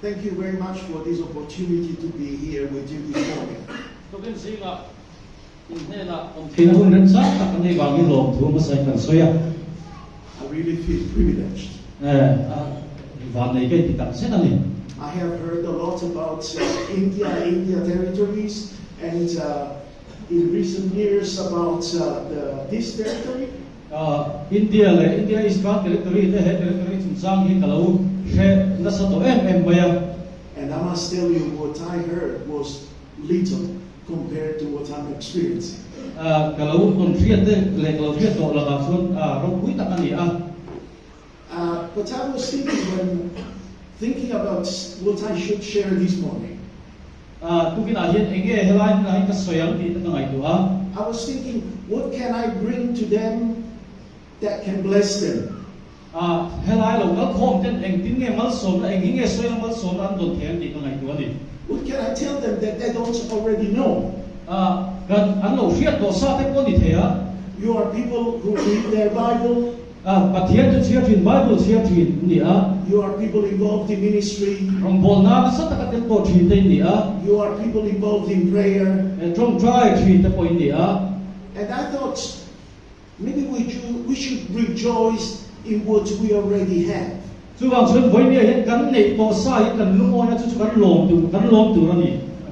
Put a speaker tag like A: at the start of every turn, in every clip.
A: Thank you very much for this opportunity to be here with you this morning. I really feel privileged. I have heard a lot about India territories, and in recent years about this territory.
B: India is part territory. The head territory is Kalau
A: And I must tell you, what I heard was little compared to what I'm experiencing. But I was thinking about what I should share this morning. I was thinking, what can I bring to them that can bless them? What can I tell them that they don't already know? You are people who read their Bible. You are people involved in ministry. You are people involved in prayer. And I thought maybe we should rejoice in what we already have.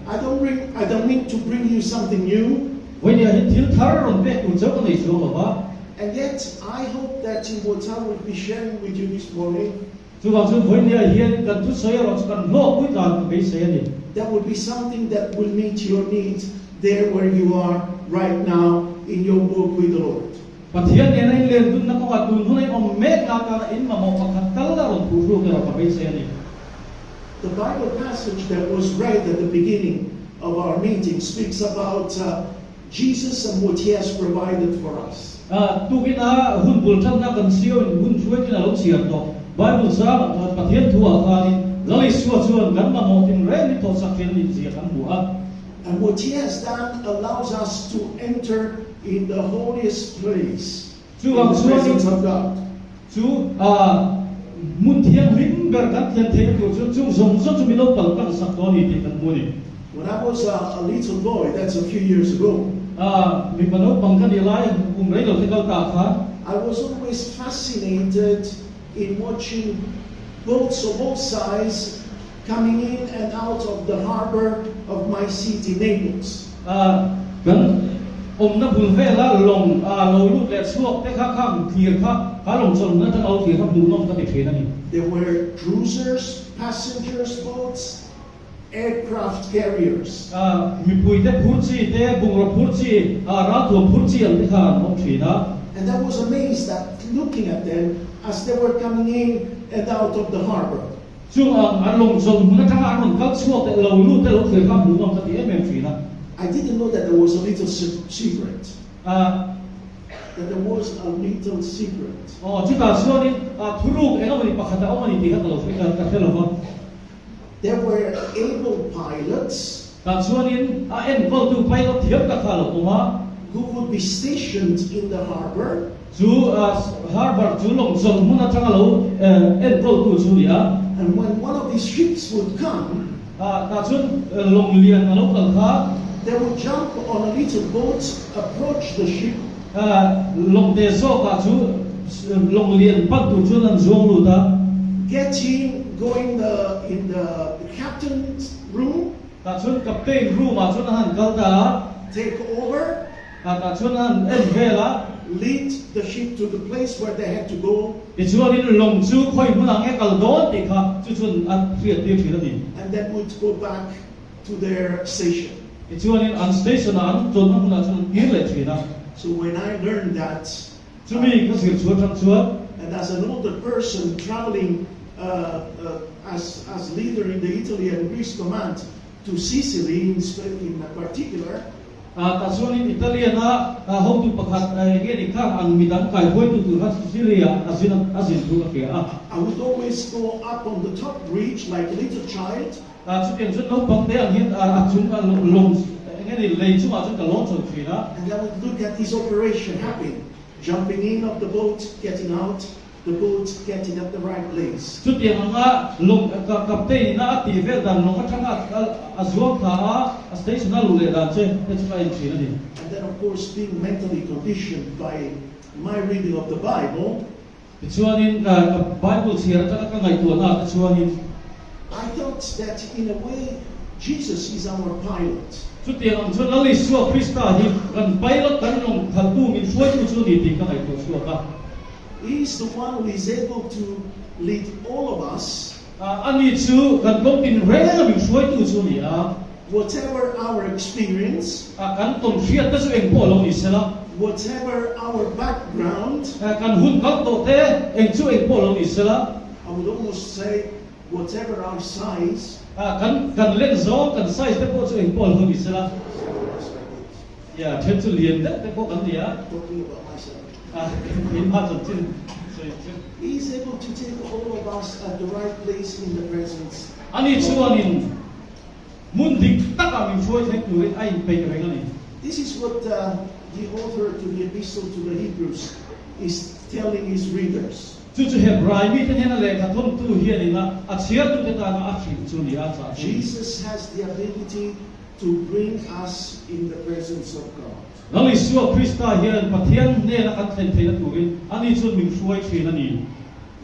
A: I don't mean to bring you something new. And yet, I hope that in what I will be sharing with you this morning, there will be something that will meet your needs there where you are right now in your walk with the Lord. The Bible passage that was read at the beginning of our meeting speaks about Jesus and what He has provided for us. And what He has done allows us to enter in the holiest place, in the presence of God. When I was a little boy, that's a few years ago, I was always fascinated in watching boats of all sizes coming in and out of the harbor of my city, Naples. There were cruisers, passengers boats, aircraft carriers. And I was amazed at looking at them as they were coming in and out of the harbor. I didn't know that there was a little secret. That there was a little secret. There were able pilots who would be stationed in the harbor. And when one of these ships would come, they would jump on a little boat, approach the ship, get in, go in the captain's room, take over, lead the ship to the place where they had to go, and then would go back to their station. So when I learned that, and as an older person traveling as leader in the Italy and Greece command to Sicily in particular, I would always go up on the top bridge like a little child. And I would look at this operation happening, jumping in of the boat, getting out, the boat getting at the right place.
B: Chút tiền nga lồng cặp tây na ti về đàn lồng các thằng azuak thà station na lule đàn chơi thế chúng ta in chỉ là gì.
A: And then of course being mentally conditioned by my reading of the Bible,
B: Chuanin Bible siya các ngày tuần na chuanin.
A: I thought that in a way Jesus is our pilot.
B: Chút tiền ông chút lali suak Krista hi kan pilot kan long thal tu min suai tu chu ni ti các ngày tuần suak ka.
A: He is the one who is able to lead all of us.
B: Ani chu kan công tin rega min suai tu chu ni
A: Whatever our experience,
B: kan tom siat ta su eng po long ni sela.
A: whatever our background,
B: Kan hun kal to te eng chu eng po long ni sela.
A: I would almost say whatever our size.
B: Kan len zo kan size te po chu eng po long ni sela. Ya then chu lien te po kan dia.
A: Talking about myself.
B: In ma chon chin.
A: He is able to take all of us at the right place in the presence.
B: Ani chuanin mun dik taka min suai thek tu ai pe ka ngani.
A: This is what the author to the epistle to the Hebrews is telling his readers.
B: Chu Hebrai mi te hena le ka thon tu hi ani na achia tu te ta na achi chu ni a cha.
A: Jesus has the ability to bring us in the presence of God.
B: Lali suak Krista hian pathian ne na kan thlen thei na turin ani chun min suai thin ani.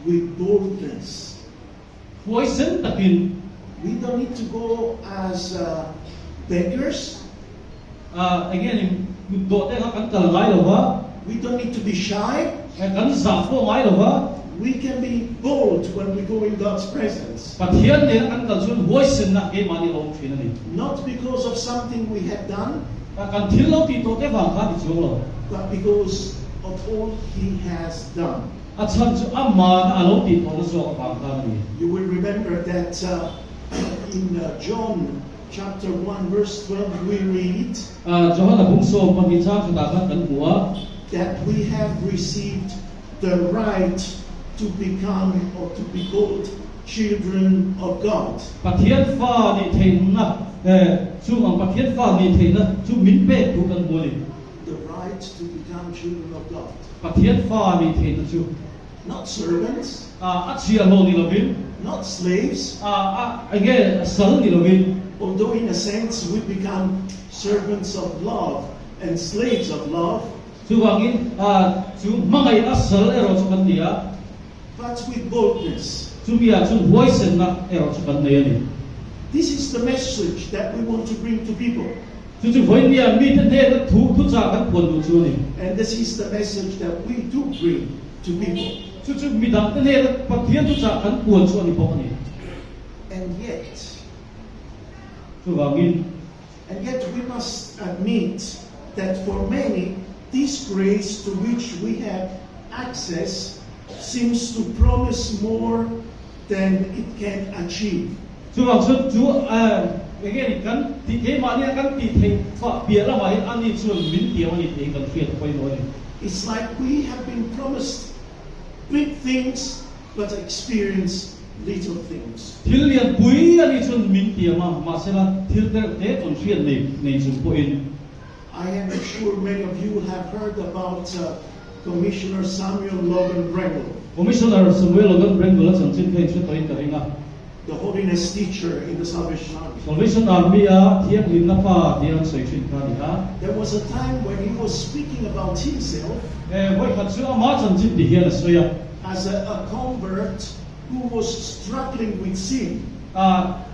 A: With boldness.
B: Huai sen takin
A: We don't need to go as beggars.
B: again do te kan kal ngai lo wa
A: We don't need to be shy.
B: kan za fo ngai lo wa
A: We can be bold when we go in God's presence.
B: pathian ne kan kal chun huai sen na ke mani lo thin ani.
A: Not because of something we have done,
B: Kan thil lo ti to te wang kha ti chu lo.
A: but because of all He has done.
B: Achan chu amma na lo ti to zo wang kha ni.
A: You will remember that in John chapter 1 verse 12 we read
B: Johanna bungso pangitsa sa dagat kan buwa
A: that we have received the right to become or to be called children of God.
B: pathian fa ni thein na chu ang pathian fa ni thein na chu min pe tu kan boli
A: The right to become children of God.
B: pathian fa ni thein na chu
A: Not servants,
B: achia lo ni lovin
A: not slaves,
B: again sal ni lovin
A: although in a sense we become servants of love and slaves of love,
B: chu wangin chu mangai asal ero chu kan dia
A: but with boldness.
B: chu bia chu voice na ero chu kan nei ni
A: This is the message that we want to bring to people.
B: chu chu voi nia mi te na thu cha kan pon du chu ni
A: And this is the message that we do bring to people.
B: chu chu mi dang te na pathian tu cha kan pon chu ni pok ni
A: And yet we must admit that for many, this grace to which we have access seems to promise more than it can achieve.
B: again kan ti ke ma ni kan ti thei fa bia la mai ani chuan min ti ani te kan fiat koi no ni
A: It's like we have been promised big things, but experience little things.
B: thil lian pui ani chuan min ti ma sela thil te kon fiat nei chu po in
A: I am sure many of you have heard about Commissioner Samuel Logan Brengle,
B: commissioner Samuel Logan Brengle chan chin thei chu toin ka ringa
A: the holiness teacher in the Salvation Army.
B: Salvation Army thiak lim na pa diang soi chin ka ni
A: There was a time when he was speaking about himself
B: voi khat chu ama chan chin ti hian soya
A: as a convert who was struggling with sin,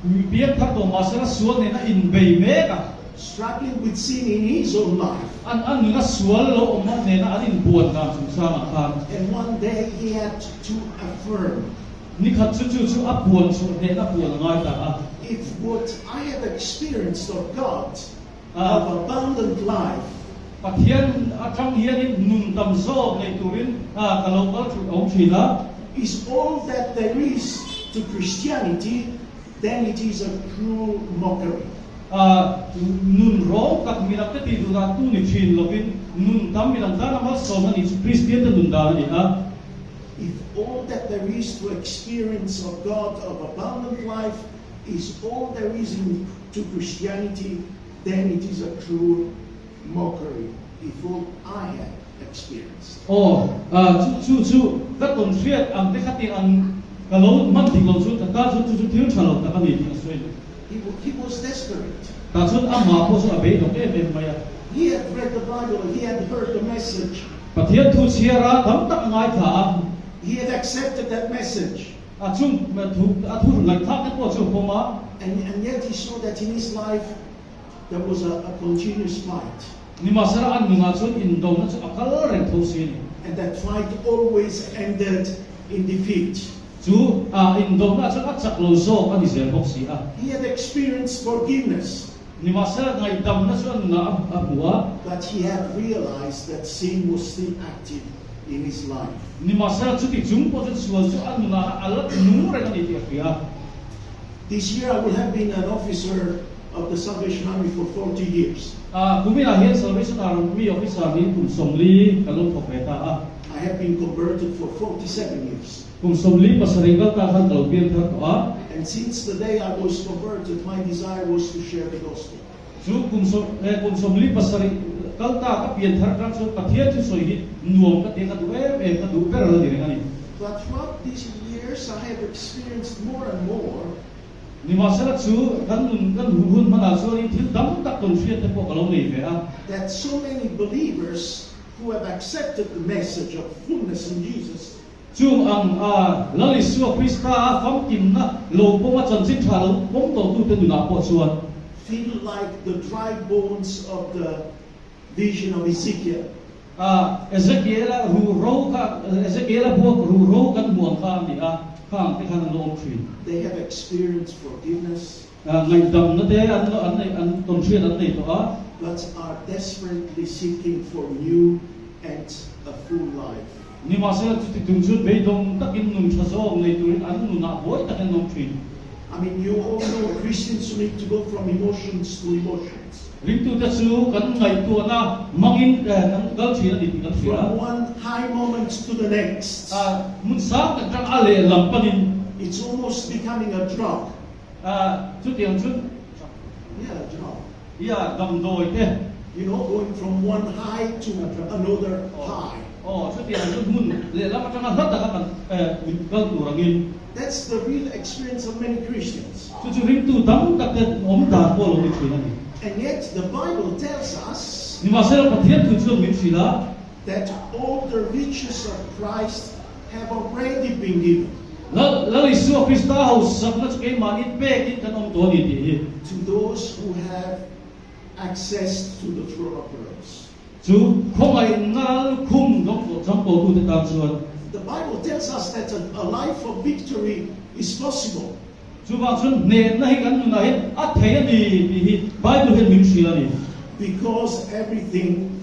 B: mi biak thak to ma sela sual ne na in bei me ka
A: struggling with sin in his own life.
B: an nga sual lo ma ne na anin buat na chu sa ma khan
A: And one day he had to affirm,
B: ni khat chu apuan chu ne na puan ngai ta
A: if what I have experienced of God,
B: Ah.
A: of abundant life,
B: pathian atang hian in nun tam zo nei turin kalokal chu ong thina
A: is all that there is to Christianity, then it is a cruel mockery.
B: nun ro tak minak te ti du na tu ni thin lovin nun tam minak da na ma so na ni Christian te nun da ni
A: If all that there is to experience of God, of abundant life, is all there is to Christianity, then it is a cruel mockery. If all I have experienced.
B: Chu các tuần xuyên te khát tiền cái lỗ mất thì lỗ chút ta chu thiếu trả lỗ ta cái gì thì xuyên
A: He was desperate.
B: ta chút mà có số bể đồng cái mày
A: He had read the Bible, he had heard the message,
B: và thiên thu chia ra đắm tắc ngay thả
A: he had accepted that message,
B: chung mà thu lại thắc cái bộ chung không á
A: and yet he saw that in his life there was a continuous fight.
B: nhưng mà sao anh ngã chút in đồng nó chút akal rèn thâu xin
A: And that fight always ended in defeat.
B: chú in đồng nó chút ắt chặt lô số cái gì bốc xí
A: He had experienced forgiveness,
B: nhưng mà sao ngày đầm nó chút ngã bùa
A: but he had realized that sin was still active in his life.
B: nhưng mà sao chút thì chúng có chút xua chút anh ngã alat nung rèn cái gì kìa
A: This year I will have been an officer of the Salvation Army for 40 years.
B: Kung may nahin Salvation Army officer ni kung somli kalong propeta
A: I have been converted for 47 years.
B: kung somli pasaringal ta kan kalbiyan ta
A: And since the day I was converted, my desire was to share the gospel.
B: Chú kung somli pasaringal ta kapiyan thar kan so pathian chu soi hi nuam ka te ka du ka du per la dire ngani
A: But throughout these years, I have experienced more and more
B: ni ma sala chu kan hun mana so ni thil dam tak kon fiat te po kalong nei ve
A: that so many believers who have accepted the message of fullness in Jesus
B: chung ang lali su Krista fam kim na lo po ma chan sin tha lo pom to tu te du na po chuan
A: feel like the dry bones of the vision of Ezekiel.
B: Ezekiel buộc ru ro kan muang kha ni khang te khan lo thri
A: They have experienced forgiveness,
B: ngai dam na te an ton thri an nei to
A: but are desperately seeking for new and a full life.
B: ni ma se tu ti tung chu be dong takin nun tha zo nei tu an nu na boi takin nom thri
A: I mean, you all know Christians who need to go from emotions to emotions.
B: ring tu ta chu kan ngai tu na mangin kan gal thri na di kan thri
A: From one high moment to the next.
B: mun sa kan tang ale lam panin
A: It's almost becoming a drug.
B: chu tiang chu
A: Yeah, a drug.
B: ya dam doi te
A: You know, going from one high to another high.
B: chu tiang chu mun le la ma tang hat ta kan gal tu rangin
A: That's the real experience of many Christians.
B: chu ring tu dam tak te om da ko lo ni thri na ni
A: And yet the Bible tells us
B: ni ma se la pathian tu chu min thri la
A: that all the riches of Christ have already been given
B: la Isu Krista ho sab na ke ma it pe it kan om to ni ti
A: to those who have access to the throne of grace.
B: chu khomai ngal khum dong ko cham po tu te ta chuan
A: The Bible tells us that a life of victory is possible
B: chu ba chun ne na hi kan nu na he a the ni hi Bible he min thri la ni
A: because everything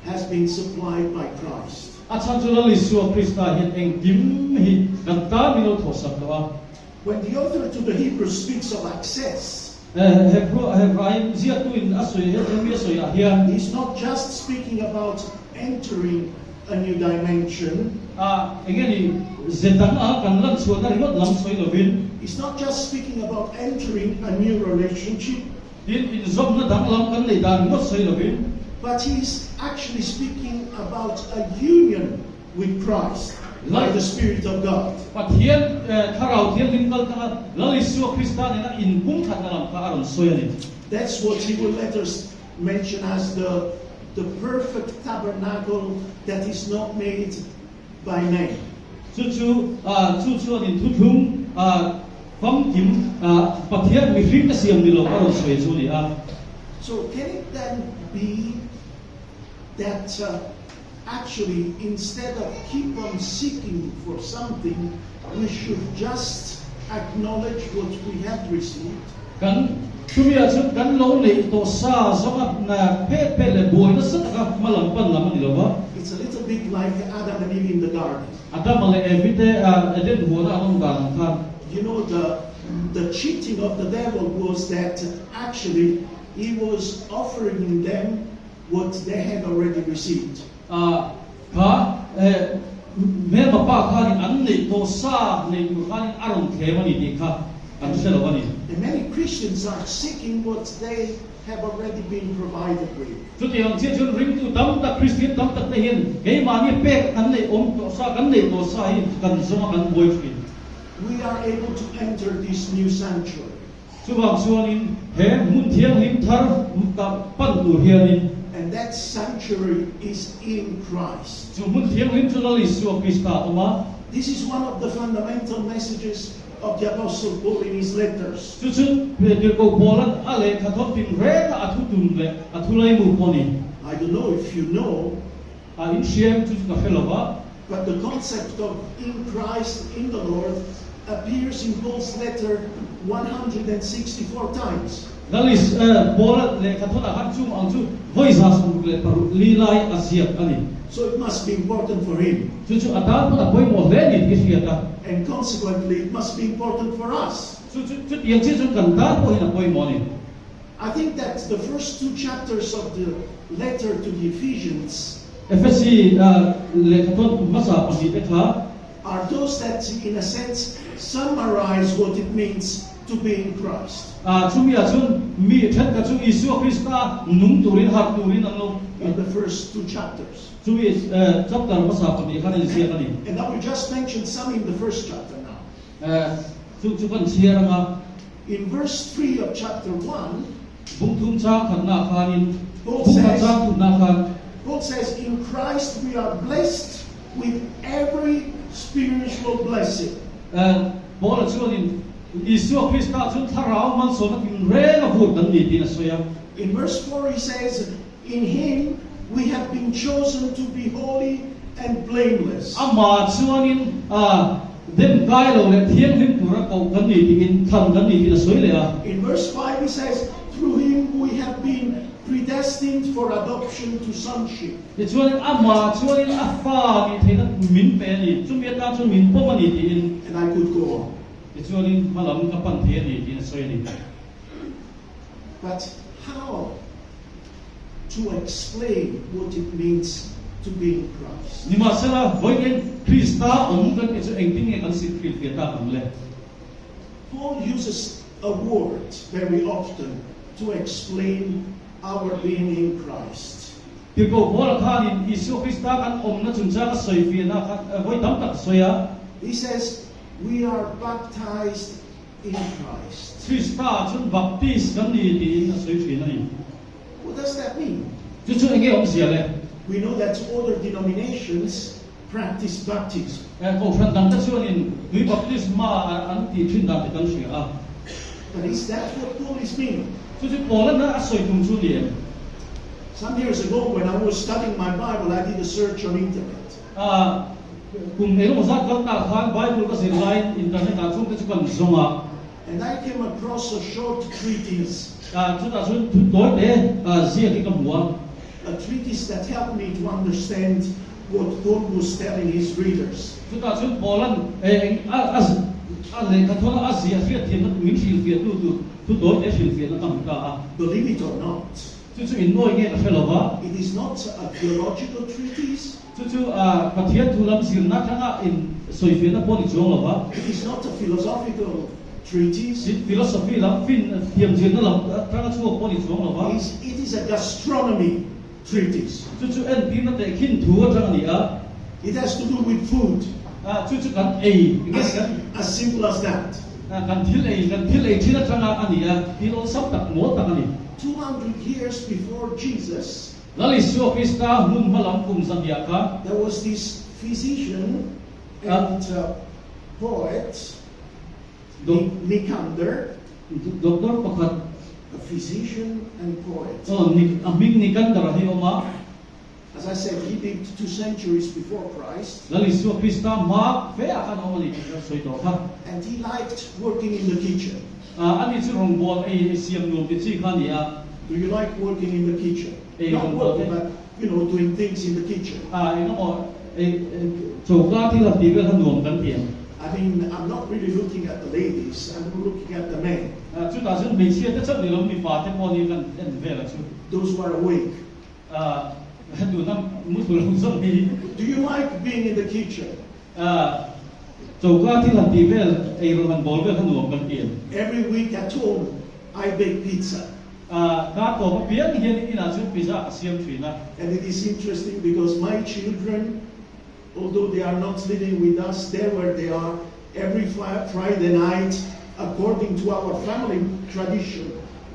A: has been supplied by Christ.
B: a chan chu la Isu Krista he eng kim hi kan ta mi lo tho sak to
A: When the author to the Hebrews speaks of access,
B: Hebraim zia tu in asoi he mi asoi a hian
A: he's not just speaking about entering a new dimension.
B: engeni zetang kan lan chuan na rimot lam soi lo bin
A: He's not just speaking about entering a new relationship,
B: in zom na dang lam kan le dan mot soi lo bin
A: but he's actually speaking about a union with Christ by the Spirit of God.
B: pathian tharau thian lim kal ka la Isu Krista ne na in kum khat na lam ka aron soi ani
A: That's what he will let us mention as the perfect tabernacle that is not made by man.
B: chu ni thu thum fam kim pathian mi rim ka siam ni lo aron soi chu ni
A: So can it then be that actually instead of keep on seeking for something, we should just acknowledge what we have received?
B: kan tumia chu kan lo le to sa zonga na pe le boy na sa ka malam pan lam ni lo ba
A: It's a little bit like Adam and Eve in the garden.
B: ada male evite eden ho na on ga ka
A: You know, the cheating of the devil was that actually he was offering them what they had already received.
B: Me ma pa kha ni an nei to sa nei tu kha ni aron the ma ni ti kha an se lo ani
A: And many Christians are seeking what they have already been provided with.
B: chu ti ang che chun ring tu tam ta Christian tam tak te hin ke ma ni pek an nei om to sa kan nei to sa hi kan soma kan boi fin
A: We are able to enter this new sanctuary.
B: chu bang suan in he mun thiang lim thar ka pan tu hian in
A: And that sanctuary is in Christ.
B: chu mun thiang lim chu la li su Krista toma
A: This is one of the fundamental messages of the Apostle Paul in his letters.
B: chu chu pe dir ko bolan ale kha thop tin re ka athu tum le athu lai mu poni
A: I don't know if you know,
B: a in shem chu ka helova
A: but the concept of in Christ, in the Lord, appears in Paul's letter 164 times.
B: Galis bola le kha thona han chung ang chu voi sa sum le paru li lai asiak ani
A: So it must be important for him.
B: chu chu atan pa poi mo le ni ki siata
A: And consequently, it must be important for us.
B: chu yang chi chu kan ta po hina poi mo ni
A: I think that the first two chapters of the letter to the Ephesians
B: FSC le kha thon masa pa ni te kha
A: are those that, in a sense, summarize what it means to be in Christ.
B: chu mi a chun mi then ka chu Isu Krista nung turin har turin ano
A: In the first two chapters.
B: chu mi chapter masa pa ni kha ni sia ani
A: And I will just mention some in the first chapter now.
B: chu kan sia nga
A: In verse 3 of chapter 1,
B: bung thum cha khan na khanin
A: Paul
B: bung
A: says-
B: cha tu na khan
A: Paul says, in Christ we are blessed with every spiritual blessing.
B: bola chuanin Isu Krista chun tharau man so na tin re na hur dan ni tin soya
A: In verse 4 he says, in him we have been chosen to be holy and blameless.
B: ama chuanin dem kai lo le thiang lim pura ko kan ni tin tham kan ni tin soi le a
A: In verse 5 he says, through him we have been predestined for adoption to sonship.
B: ti chuanin ama chuanin afa ni theina min pe ni chumi ta chun min po mani tin
A: And I could go on.
B: ti chuanin malam ka pan the ni tin soi ni
A: But how to explain what it means to be in Christ?
B: ni ma sala boyen Krista om kan ti chu engting e kan sit fil ta kan le
A: Paul uses a word very often to explain our being in Christ.
B: ti ko bola khanin Isu Krista kan om na chun cha ka soi fi na khan voi tam tak soya
A: He says, we are baptized in Christ.
B: Krista chun baptist kan ni tin na soi fi na ni
A: What does that mean?
B: chu chu enge om sia le
A: We know that other denominations practice baptism.
B: ko fran dang ta chuanin dui baptist ma an ti thin da kan sia a
A: But is that what Paul is meaning?
B: chu chu bola na soi tum chu ni
A: Some years ago, when I was studying my Bible, I did a search on internet.
B: kum ero za kal ta khan bible ka se line internet a chung te chu kan zonga
A: And I came across a short treatise,
B: chu ta chun tu doi te zia ki kam wa
A: a treatise that helped me to understand what Paul was telling his readers.
B: chu ta chun bolan as le ka thola azia fia thiam na min sil fia tu doi te sil fia na kam ta a
A: Believe it or not,
B: chu chu in noi nge ka felova
A: it is not a theological treatise,
B: chu pathian thu lam sir na thanga in soi fia na poni chong lova
A: it is not a philosophical treatise,
B: sit philosophy lam fin thiam jin na lam thanga chu poni chong lova
A: it is a gastronomy treatise.
B: chu en tin na te khin thu thanga ni a
A: It has to do with food,
B: chu kan ei
A: as,
B: kan
A: as simple as that.
B: kan thil ei thina thanga ani a tilo sap tak mo tak ani
A: 200 years before Jesus,
B: lali Isu Krista mun malam kum sandia ka
A: there was this physician and poet, Nicander,
B: doktor pakhat
A: a physician and poet.
B: aming ni kan darahi oma
A: As I said, he lived 2 centuries before Christ,
B: lali Isu Krista ma fe akan omani soi to ka
A: and he liked working in the kitchen.
B: ani chu rong bol ei siam nom ti chi kha ni a
A: Do you like working in the kitchen?
B: Eh,
A: Not working, but doing things in the kitchen.
B: ino mo chokla ti la ti ga nom kan tiam
A: I mean, I'm not really looking at the ladies, I'm looking at the men,
B: chu ta chun me chia ta chap ni lom ni pa te poni kan en ve la chu
A: those who are awake.
B: du nam mu tu long so ni
A: Do you like being in the kitchen?
B: chỗ cái thì là tí về ai rồi mình bol về khăn nuông gần tiền
A: Every week at home, I bake pizza.
B: cái tổ cái biến hiện in là chút pizza xiêm thủy na
A: And it is interesting because my children, although they are not living with us, there where they are, every Friday night, according to our family tradition,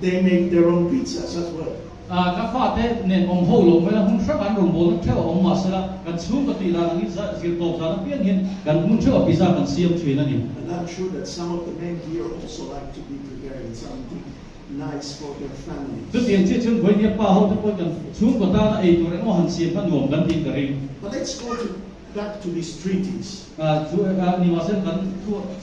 A: they make their own pizzas as well.
B: các pha thế nên ông hậu lồng với là hung sắc ăn đồng bol theo ông mà sẽ là gần xuống cái tỷ là những cái tổ ra nó biến hiện gần hung sắc pizza gần xiêm thủy na đi.
A: And I'm sure that some of the men here also like to be preparing something nice for their families.
B: Trước tiên chiếc chân với nhiếp bao hậu tôi cần xuống của ta là ấy tôi đã nói hành xiêm khăn nuông gần tiền cái gì.
A: But let's go back to these treaties.
B: Chú ni mà sẽ gần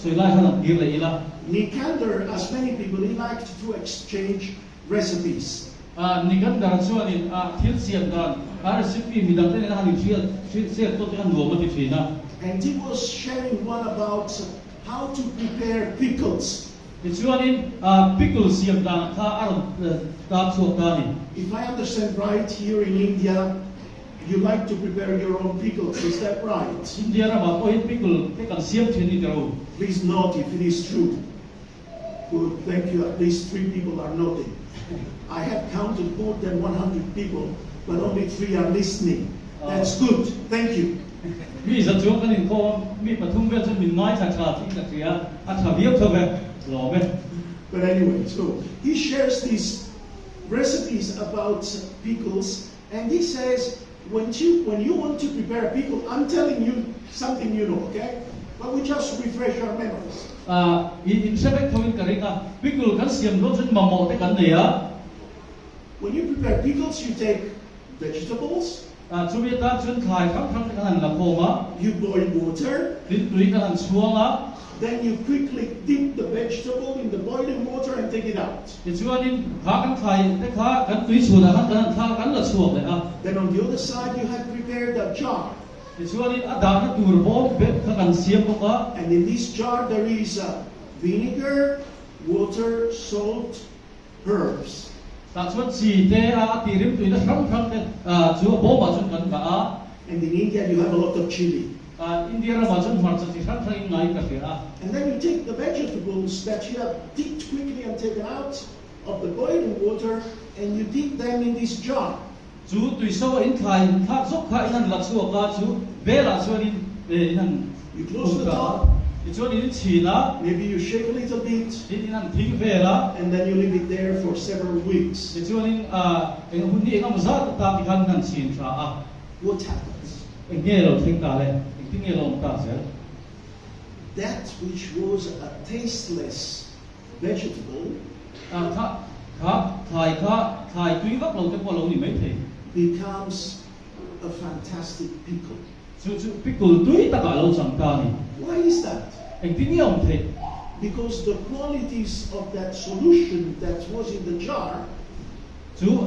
B: soi lại khăn làm kia lại là.
A: Nicander, as many people, he liked to exchange recipes.
B: Nikan daran suan in thil siam daran recipe mi dang ten han share to te han nuông ma ti thina.
A: And he was sharing one about how to prepare pickles.
B: Chuan in pickle siam dan kha aron ta chuak ta ni.
A: If I understand right, here in India, you like to prepare your own pickles. Is that right?
B: India ra ma ko in pickle te kan siam thin ni tero.
A: Please note if it is true. Good, thank you. At least 3 people are noting. I have counted more than 100 people, but only 3 are listening. That's good. Thank you.
B: Mi za chuang kan in ko mi pathum vel chen min ngai tha tha thi ka tia a tha viau tho ve lo ve.
A: But anyway, so he shares these recipes about pickles, and he says, when you want to prepare a pickle, I'm telling you something you know, okay? But we just refresh our memories.
B: In sebek thoin ka ringa pickle kan siam lo chen ma mo te kan nei a.
A: When you prepare pickles, you take vegetables,
B: Chu bi ta chun khai kham kham te kan la ko ma
A: you boil water,
B: tin tui kan chuang a.
A: then you quickly dip the vegetable in the boiling water and take it out.
B: Chuan in kha kan khai te kha kan tui chu da kan kha kan la chuak le a.
A: Then on the other side, you have prepared a jar.
B: Chuan in a da na tur bo be kha kan siam ko ka.
A: And in this jar, there is vinegar, water, salt, herbs.
B: Ta chuan chi te a ti rim tui na kham kham te chu bo ma chun kan ka a.
A: And in India, you have a lot of chili.
B: India ra ma chun mar cha ti kham kham ngai ka fe a.
A: And then you take the vegetables that you have dipped quickly and taken out of the boiling water, and you dip them in this jar.
B: Chu tui so in khai kha zok kha in la chuak ka chu be la chuan in han
A: You close the top,
B: chuan in chi na
A: maybe you shake a little bit,
B: in han thing ve la.
A: and then you leave it there for several weeks.
B: Chuan in eng hun ni engam za ta ti kan nan chin tha a.
A: What happens?
B: Eng nge lo thing ta le eng ting nge lo ta se.
A: That which was a tasteless vegetable
B: Khai tui vak lo te po lo ni mai the.
A: becomes a fantastic pickle.
B: Chu pickle tui ta ka lo chang ta ni.
A: Why is that?
B: Eng ting nge om the.
A: Because the qualities of that solution that was in the jar
B: Chu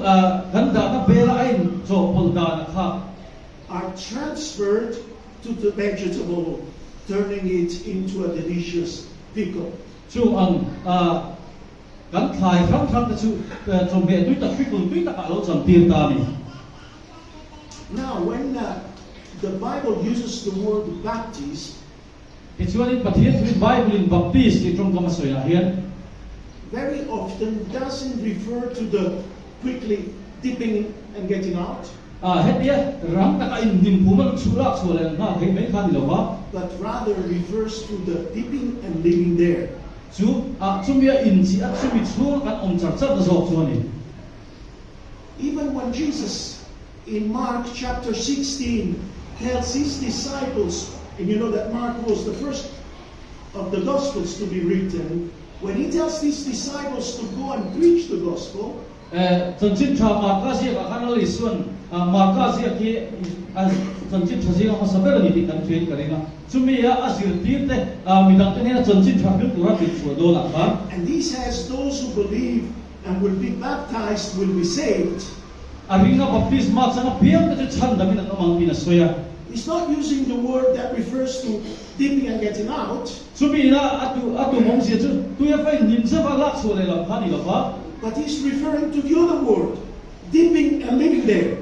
B: kan da na be la ain cho pol da na kha.
A: are transferred to the vegetable, turning it into a delicious pickle.
B: Chu ang kan khai kham kham ta chu cho me tui ta pickle tui ta ka lo chang tir ta ni.
A: Now, when the Bible uses the word baptize,
B: Chuan in pathian tui Bible in baptist ti trong ka ma soi la hian.
A: very often doesn't refer to the quickly dipping and getting out,
B: Het dia ram ta ka in dim pu man chu la chu le na he me kha ni lo ba.
A: but rather refers to the dipping and leaving there.
B: Chu chumia in chi at chumi chu kan om char char da zok chu ni.
A: Even when Jesus, in Mark chapter 16, tells his disciples, and you know that Mark was the first of the Gospels to be written, when he tells his disciples to go and preach the Gospel,
B: Chân chin tha ma ka sia ka kan li suan ma ka sia ki chân chin tha sia ma sa be ni ti kan train ka renga. Chumi ya asir ti te mi dang te ne chân chin tha bil pura ti chu do la ba.
A: and this has those who believe and will be baptized will be saved.
B: Aringa baptisma changa piam te chan da min amang pina soya.
A: He's not using the word that refers to dipping and getting out,
B: Chumi na atu mong sia chu tu ya fa nin sa ba la chu le la kha ni la ba.
A: but he's referring to the other word, dipping and living there.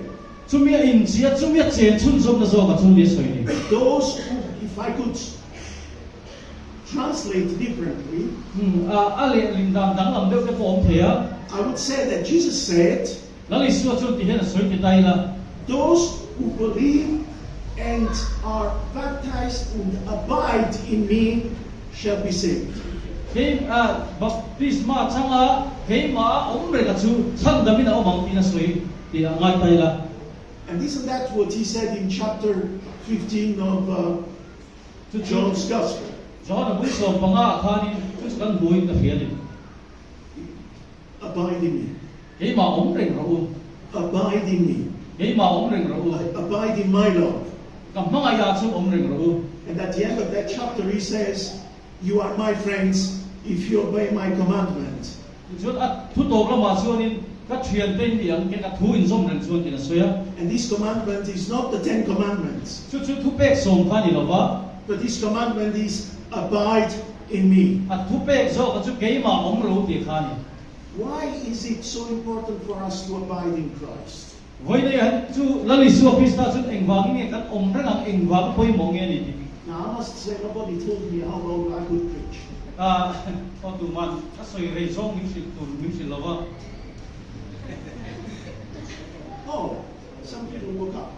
B: Chumi in sia chumi chen chun som na zo ka chun le soi ni.
A: Those who, if I could translate differently,
B: ale lindam dang lam deuh te pawm thea
A: I would say that Jesus said,
B: lali suwa chu ti hen soi ti tai la
A: those who believe and are baptized and abide in me shall be saved.
B: ke baptisma changa ke ma omre ka chu chan damina omang tina soi ti ngai tai la
A: And isn't that what he said in chapter 15 of John's Gospel?
B: John bu so panga khani chu kan bui ka hiali
A: Abide in me.
B: ke ma omre ro
A: Abide in me.
B: ke ma omre ro
A: Abide in my love.
B: kam ma ya chu omre ro
A: And at the end of that chapter he says, you are my friends if you obey my commandment.
B: chu at thu to la ma chu nin ka thian ten diang ke ka thu in som ren chuan tina soya
A: And this commandment is not the 10 commandments,
B: chu thu pek som khani lo ba
A: but this commandment is abide in me.
B: at thu pek zo ka chu ke ma omro ti khani
A: Why is it so important for us to abide in Christ?
B: voi nei han chu lali su krista chu engwang ni kan omre nang engwang poi mong nge ni ti
A: Now I must say nobody told me how long I could preach.
B: o tu man a soi re zong mi si tu mi si lo ba
A: Oh, some people woke up,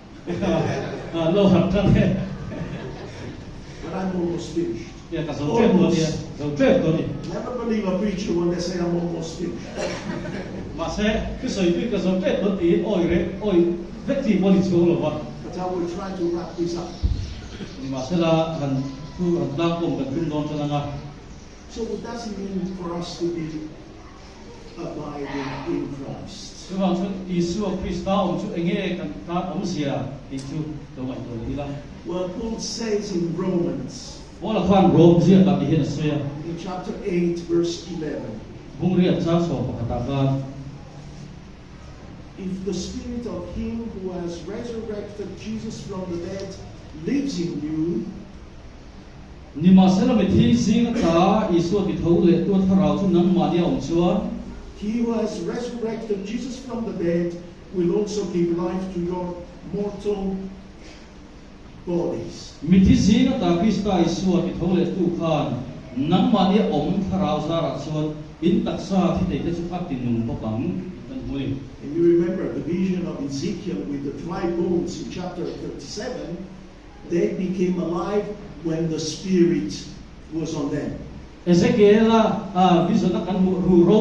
B: lo han tan he
A: but I'm almost finished.
B: ya ka so tre mo dia so tre to ni
A: Never believe a preacher when they say I'm almost finished.
B: ma se ku soi tu ka so tre to ti oi vek ti mo ni chu lo ba
A: But I will try to wrap this up.
B: ma se la han tu han dang kom ka tum don tan nga
A: So what does it mean for us to be abiding in Christ?
B: chu bang chu isu krista om chu enge kan ta om sia ti chu to mai to ni la
A: Well, Paul says in Romans,
B: wala khan rom zia ka ti hen soya
A: in chapter 8, verse 11,
B: bung ria cha so pa ta ka
A: if the spirit of him who has resurrected Jesus from the dead lives in you,
B: ni ma se la me thi sing ta isu ti thau le tu tharau chu nang ma dia om chuan
A: he who has resurrected Jesus from the dead will also give life to your mortal bodies.
B: mi thi sing ta krista isu ti thau le tu khan nang ma dia om tharau za ra chuan in tak sa thi te te chu khat tin nung po pang kan mui
A: And you remember the vision of Ezekiel with the dry bones in chapter 37, they became alive when the Spirit was on them.
B: Ezekiel vision na kan ru ro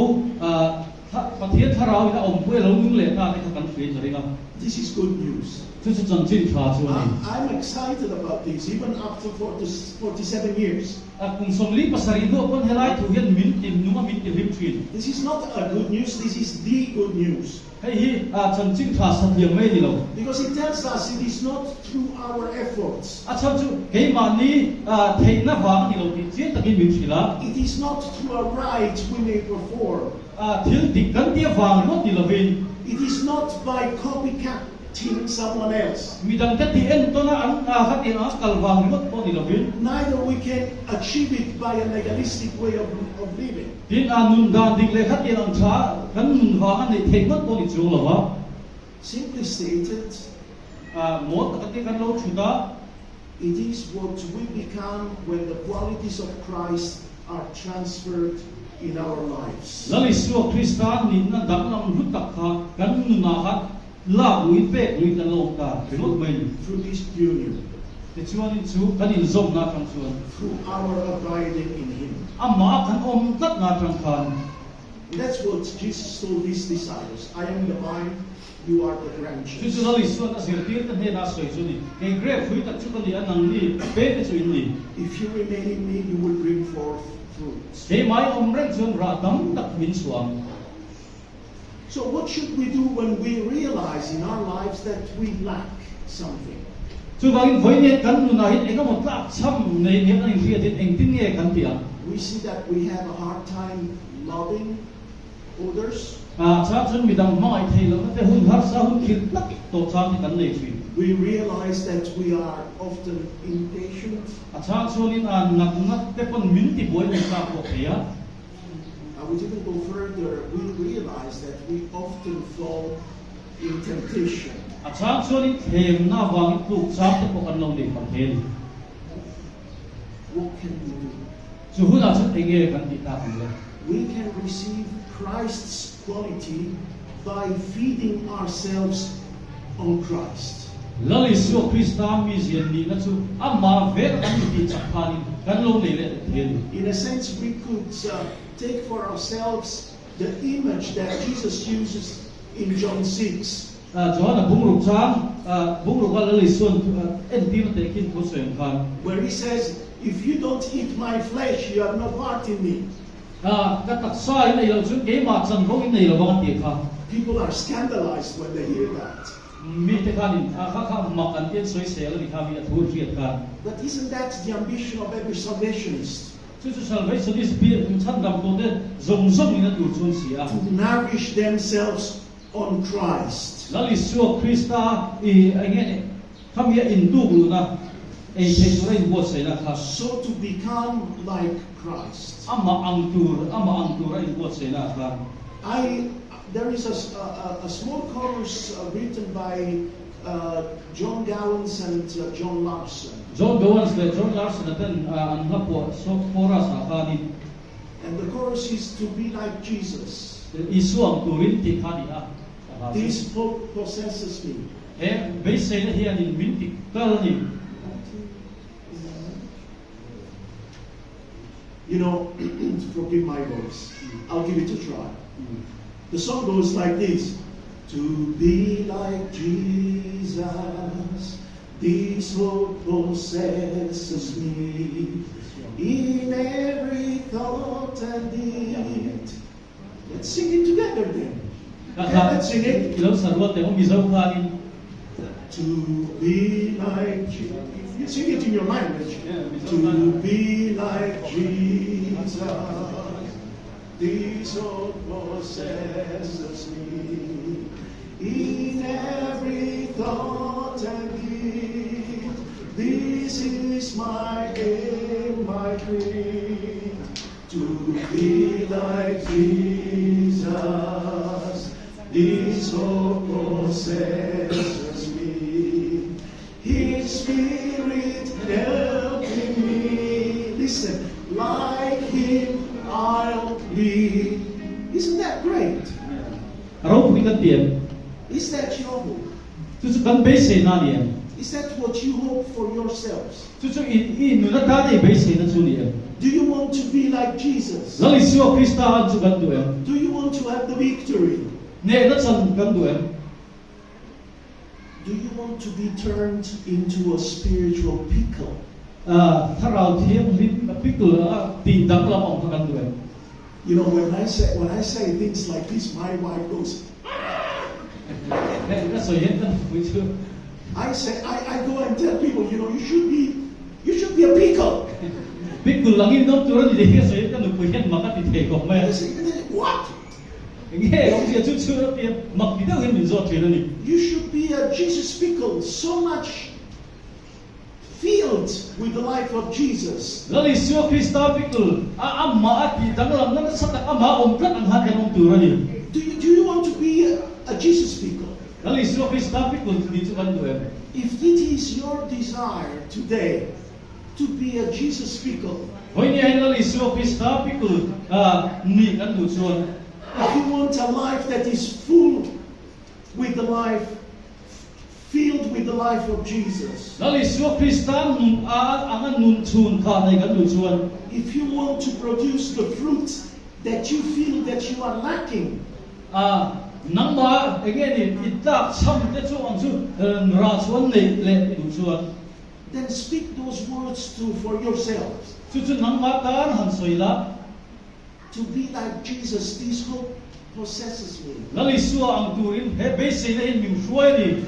B: pathian tharau ina om pui lo nung le ta te kan fei zari nga
A: This is good news.
B: chu chu chan chin tha chuan
A: I'm excited about this, even after 47 years.
B: kung som li pasari do kon helai thu hian min tim nunga min ti rim thin
A: This is not a good news, this is the good news.
B: hei hi chan chin tha san hiam mai ni lo
A: Because it tells us it is not through our efforts.
B: cham chu ke ma ni thei na wa ni lo ti chen takin min thila
A: It is not through a rite we may perform.
B: thil dik kan tia wang not ni lo vin
A: It is not by copycatting someone else.
B: midang te ti en to na an khat in kal wang not po ni lo vin
A: Neither we can achieve it by a legalistic way of living.
B: tin nun dan dik le khat in ang tha kan nun wa an nei thei not po ni chu lo wa
A: Simply stated,
B: mo ta ti kan lo chu ta
A: it is what we become when the qualities of Christ are transferred in our lives.
B: lali su krista ni na dam nam hu tak kha kan nun na khat la ui pe ui kan lo ta not mai
A: Through this union,
B: te chuan in chu kan in zom na kan chuan
A: through our abiding in Him.
B: amma kan om tat na tang khan
A: And that's what Jesus told His disciples. I am the vine, you are the
B: chu
A: branches.
B: chu lali su ta sir tir ta ne na soi chu ni ke grep hui tak chu kan ni anang ni pe te chu in ni
A: If you remain in me, you will bring forth fruits.
B: ke mai om ren chuan ra dam tak min suam
A: So what should we do when we realize in our lives that we lack something?
B: chu bangin voi ne kan nu na hin engam tlak cham nei ne kan in ria tin eng tin nge kan tia
A: We see that we have a hard time loving others.
B: cha chun midang mai thei lo te hun har sa hun khil tak to chang ti kan nei fi
A: We realize that we are often impatient.
B: cha chun in nak nak te pon min ti boi ni sa ko ya
A: I would even go further. We realize that we often fall in temptation.
B: cha chun in them na wang tu cha te ko kan lo nei kan hel
A: What can we do?
B: Juhuna chu enge kan ti ta kan le.
A: We can receive Christ's quality by feeding ourselves on Christ.
B: Lali su Krista mi zian ni na chu amma ve kan ti chakhani kan lo le le thel.
A: In a sense, we could take for ourselves the image that Jesus uses in John 6.
B: Johana bungruk chang bungruk wa lali sun en ti na te kin ko sen kan.
A: Where he says, if you don't eat my flesh, you have no part in me.
B: Ka tak sa ina ilo chun ke ma chan ko ina ilo ba ti kha.
A: People are scandalized when they hear that.
B: Mi te khanin kha ma kan ti soi se la ni kha mi athur riat kan.
A: But isn't that the ambition of every salvationist?
B: Chu salvation is be chan dam to de zong zong ina tu chun sia.
A: To nourish themselves on Christ.
B: Lali su Krista I ange khamia in du lu na ei thei tu rai bo se na kha.
A: So to become like Christ.
B: Ama ang tur rai bo se na kha.
A: There is a small chorus written by John Gowans and John Larson.
B: John Gowans le John Larson ten an na po so pora sa kha ni.
A: And the chorus is to be like Jesus.
B: Isu ang turin ti kha ni a.
A: This hope possesses me.
B: Be se na hian in min ti kal ni.
A: You know, forgive my voice. I'll give it a try. The song goes like this. To be like Jesus, this hope possesses me. In every thought and deed. Let's sing it together then. Let's sing it.
B: Ilo sarwa te mi zau kha ni.
A: To be like Jesus. You sing it in your language. To be like Jesus, this hope possesses me. In every thought and deed, this is my aim, my creed. To be like Jesus, this hope possesses me. His Spirit helping me. Listen, like Him I'll be. Isn't that great?
B: Arau pi kan tiam.
A: Is that your hope?
B: Tu chu kan be se na ni.
A: Is that what you hope for yourselves?
B: Tu chu I nu na ta dei be se na chu ni.
A: Do you want to be like Jesus?
B: Lali su Krista chu kan du
A: Do you want to have the victory?
B: Ne na chan kan du
A: Do you want to be turned into a spiritual pickle?
B: Tharau thiam lim pikul ti dang lam ong kan du.
A: You know, when I say things like this, my wife goes.
B: Ne na so yen kan pu chu.
A: I go and tell people, you know, you should be a pickle.
B: Pikul langin no tu ran di he so yen kan pu yen ma ka ti the ko me.
A: I say, what?
B: Nge ong sia chu chu ra tiam mak di dau hin min zo the ni.
A: You should be a Jesus pickle, so much filled with the life of Jesus.
B: Lali su Krista pikul amma ati dang lam na sa ta ama om plat ang han kan tu ra ni.
A: Do you want to be a Jesus pickle?
B: Lali su Krista pikul di chu kan du.
A: If it is your desire today to be a Jesus pickle,
B: Hoi ni ai lali su Krista pikul ni kan du chuan.
A: if you want a life that is filled with the life of Jesus,
B: Lali su Krista nun angan nun chun kha nei kan du chuan.
A: if you want to produce the fruit that you feel that you are lacking,
B: Nang ma again itta sam te chu ang chu ra chuan nei le du chuan.
A: then speak those words for yourselves.
B: Chu chu nang ma kan han soila.
A: To be like Jesus, this hope possesses me.
B: Lali su ang turin he be se na hin min hruai ni.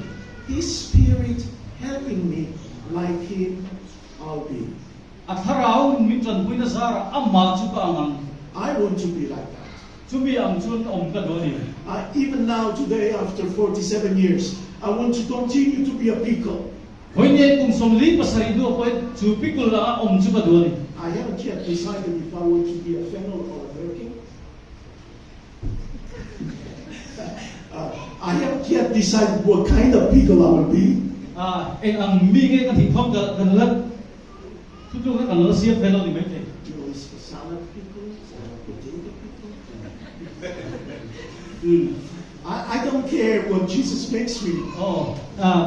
A: His Spirit helping me, like Him I'll be.
B: At harau min chan pui na sara amma chu ka angang.
A: I want to be like that.
B: Chu mi ang chun om ka do ni.
A: Even now, today, after 47 years, I want to continue to be a pickle.
B: Hoi ni kung som li pasari do ko chu pikul la om chu ka do ni.
A: I haven't yet decided if I want to be a fennel or a birkin. I haven't yet decided what kind of pickle I will be.
B: Ang mi nge ka thing phom ka kan la. Chu chu ka kan la sia fellow ni mai te.
A: You know, I don't care what Jesus makes me.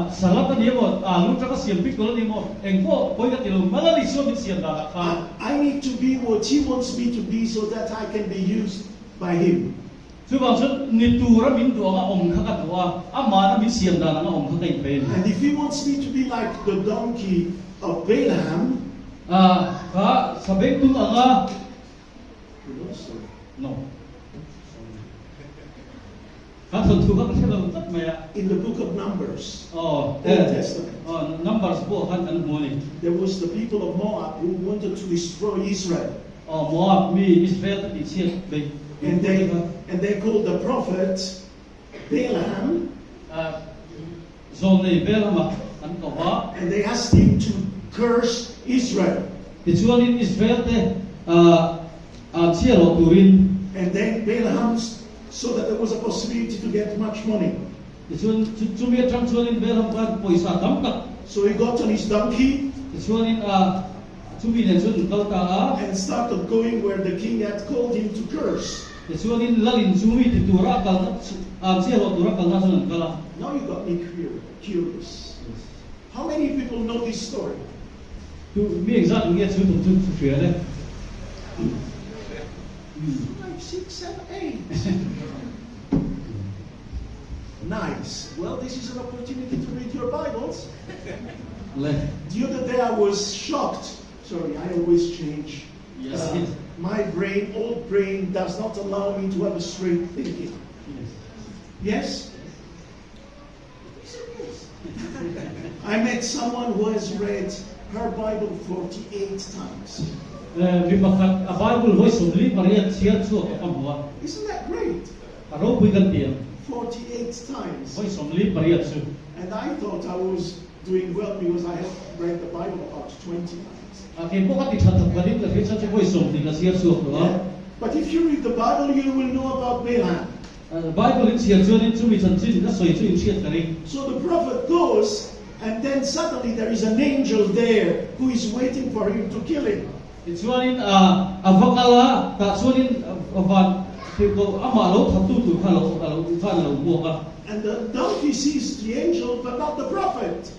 B: Salat ni mo, lutra ka siyang pikol ni mo, engko boy ka tilo malalisyon ni siyang dalakan.
A: I need to be what He wants me to be so that I can be used by Him.
B: So ni tura min do nga om ka katwa, ama na min siyang dalakan om ka kay pen.
A: And if He wants me to be like the donkey of Balaam,
B: ka sabay tung nga no.
A: In the book of Numbers, Old Testament,
B: Numbers po
A: there was the people of Moab who wanted to destroy Israel.
B: Moab mi Israel
A: and they called the prophet Balaam, and they asked him to curse Israel. And then Balaam, so that there was a possibility to get much money. So he got on his donkey and started going where the king had called him to curse. Now you got me curious. How many people know this story? 5, 6, 7, 8. Nice. Well, this is an opportunity to read your Bibles. The other day I was shocked. Sorry, I always change. My brain, old brain, does not allow me to have a straight thinking. Yes? Yes. I met someone who has read her Bible 48 times. Isn't that great? 48 times. And I thought I was doing well because I had read the Bible about 20 times. Yeah. But if you read the Bible, you will know about Balaam. So the prophet goes, and then suddenly there is an angel there who is waiting for him to kill him. And the donkey sees the angel, but not the prophet.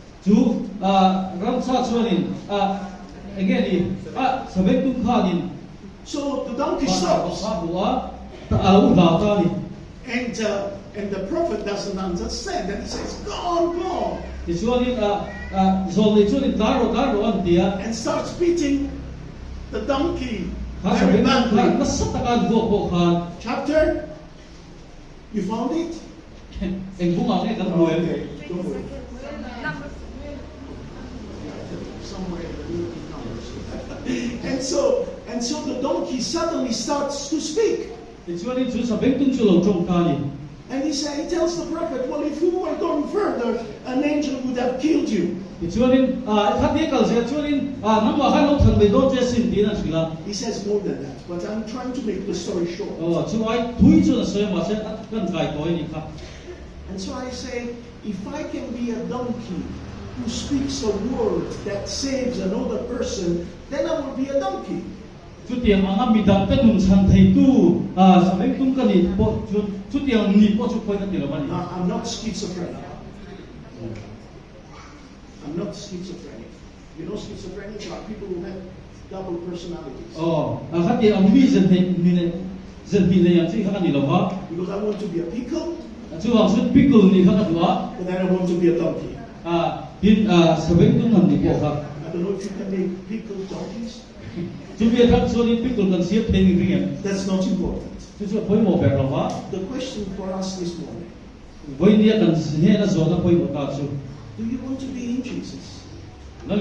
A: So the donkey stops. And the prophet doesn't understand, and he says, "Go on, go on," and starts beating the donkey very badly. Chapter? You found it? Okay, don't worry. Somewhere and so the donkey suddenly starts to speak. And he tells the prophet, "Well, if you were going further, an angel would have killed you." He says more than that, but I'm trying to make the story short. And so I say, if I can be a donkey who speaks a word that saves another person, then I will be a donkey. I'm not schizophrenic. I'm not schizophrenic. You know schizophrenic are people who have double personalities. Because I want to be a pickle, but then I want to be a donkey. I don't know if you can make pickled donkeys. That's not important. The question for us this morning: do you want to be in Jesus? Do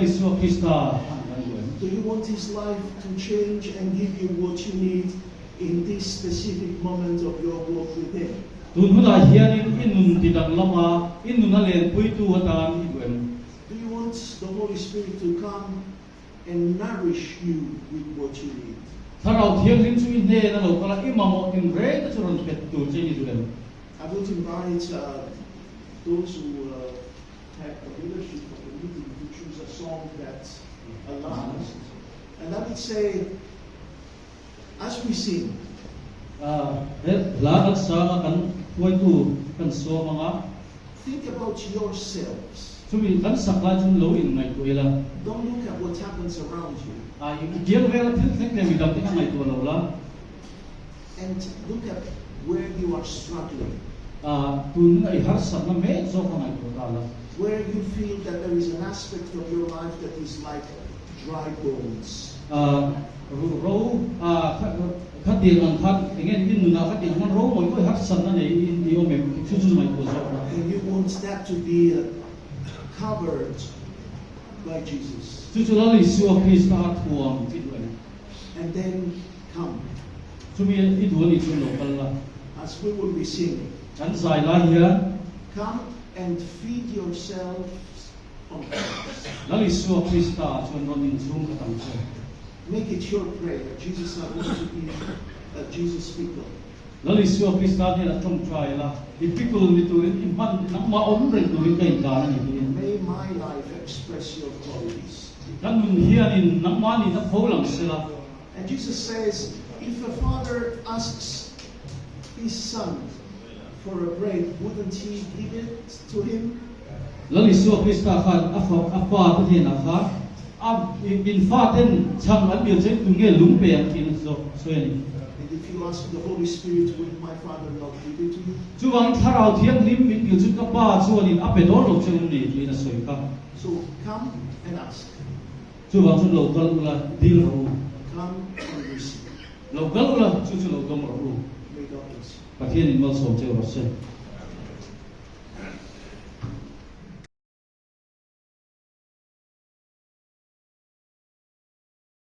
A: you want His life to change and give you what you need in this specific moment of your walk with Him? Do you want the Holy Spirit to come and nourish you with what you need? I would invite those who have the leadership of the meeting to choose a song that allows. And I would say, as we sing,
B: huai tu kan so manga
A: Think about yourselves.
B: chumi kan sakla chum lo in ngai tu ila
A: Don't look at what happens around you.
B: giang vela thil thek le mi dam te ngai tu lo la
A: And look at where you are struggling.
B: tun ngai har sak na me zo ka ngai tu ta la
A: Where you feel that there is an aspect of your life that is like dry bones.
B: ro khat dia ang khat ngen in nu na khat dia man ro moi ko har san na nei in di o me chu chu mai ko zo
A: And you want that to be covered by Jesus.
B: chu chu la li su of his heart huam ti du
A: And then come,
B: chumi I du ni chu lo kal la
A: as we will be singing,
B: kan zai la hian
A: come and feed yourselves on Christ.
B: Lali suwa Krista chuan ron in chung ka tam chu.
A: Make it your prayer. Jesus not want to be Jesus people.
B: Lali suwa Krista ni la trong try la. Ipikul ni turin imhan nang maom rin turin kay ka na ni.
A: May my life express your qualities.
B: Kan mun hianin nang mani na pholang sila.
A: And Jesus says, if a father asks his son for a bread, wouldn't he give it to him?
B: Lali suwa Krista kan apa pa tin na ka. In faten chang an bil chen tu nge lung pe ang kin so ni.
A: And if you ask the Holy Spirit, would my Father not give it to you?
B: Chuwang tharau thiang lim min bil chut ka pa chuan in ape dor lo chen ni na soi ka.
A: So come and ask.
B: Chuwang chun lo kal la dil ro.
A: Come and receive.
B: Lo kal la chu chu lo dom ro.
A: May God bless you.
B: Pathian in mal so che ro se.